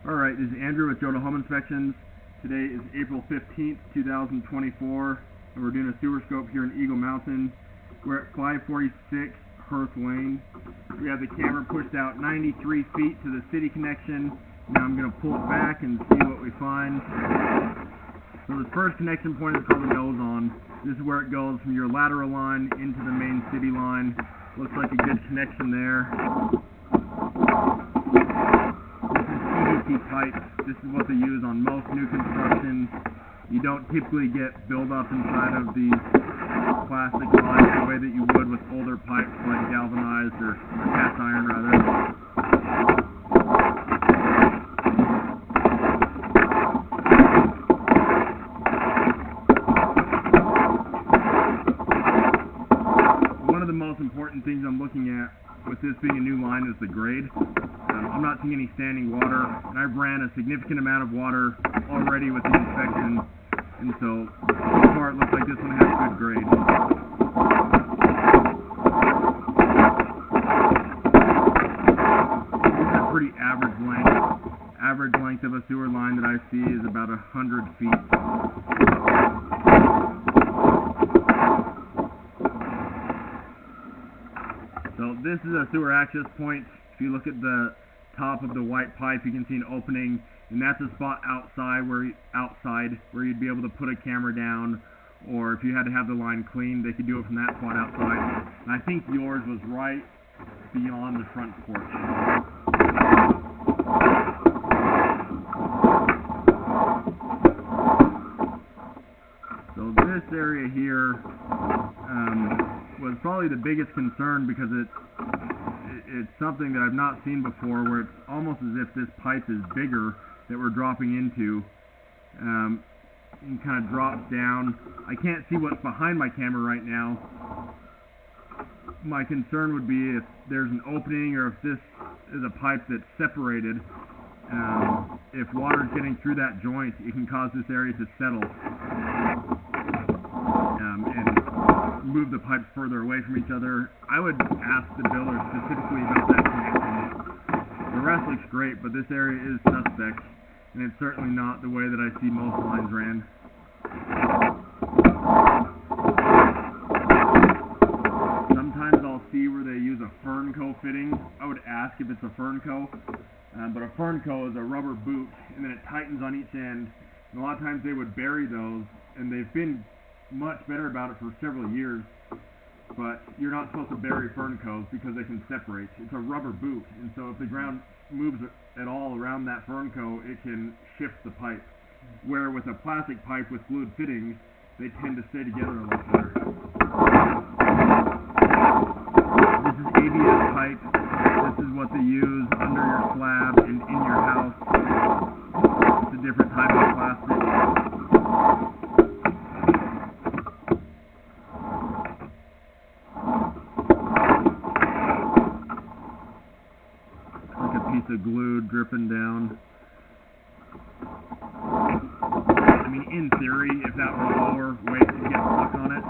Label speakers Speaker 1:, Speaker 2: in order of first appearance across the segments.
Speaker 1: Alright, this is Andrew with Joda Home Inspections. Today is April 15th, 2024, and we're doing a sewer scope here in Eagle Mountain. We're at 546 Hearth Lane. We have the camera pushed out 93 feet to the city connection. Now I'm going to pull it back and see what we find. So the first connection point is called the nose on. This is where it goes from your lateral line into the main city line. Looks like a good connection there. Pipes. This is what they use on most new construction. You don't typically get buildup inside of these plastic lines the way that you would with older pipes like galvanized or cast iron rather. One of the most important things I'm looking at with this being a new line is the grade. I'm not seeing any standing water, and I've ran a significant amount of water already with the inspection, and so far it looks like this one has good grade. This is a pretty average length. Average length of a sewer line that I see is about 100 feet. So this is a sewer access point. If you look at the top of the white pipe, you can see an opening, and that's a spot outside where you'd be able to put a camera down, or if you had to have the line cleaned, they could do it from that spot outside. And I think yours was right beyond the front porch. So this area here was probably the biggest concern because it's something that I've not seen before, where it's almost as if this pipe is bigger that we're dropping into, and kind of drops down. I can't see what's behind my camera right now. My concern would be if there's an opening or if this is a pipe that's separated. If water's getting through that joint, it can cause this area to settle and move the pipes further away from each other. I would ask the builder specifically about that connection. The rest looks great, but this area is suspect, and it's certainly not the way that I see most lines ran. Sometimes I'll see where they use a Fernco fitting. I would ask if it's a Fernco, but a Fernco is a rubber boot, and then it tightens on each end. And a lot of times they would bury those, and they've been much better about it for several years, but you're not supposed to bury Ferncos because they can separate. It's a rubber boot, and so if the ground moves at all around that Fernco, it can shift the pipe. Where with a plastic pipe with glued fittings, they tend to stay together a lot better. This is ABS pipe. This is what they use under your slab and in your house. It's a different type of plastic. Piece of glue dripping down. I mean, in theory, if that were lower, waste would get stuck on it.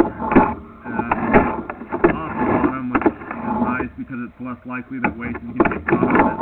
Speaker 1: Off the bottom, which is nice because it's less likely that waste is going to get caught on it.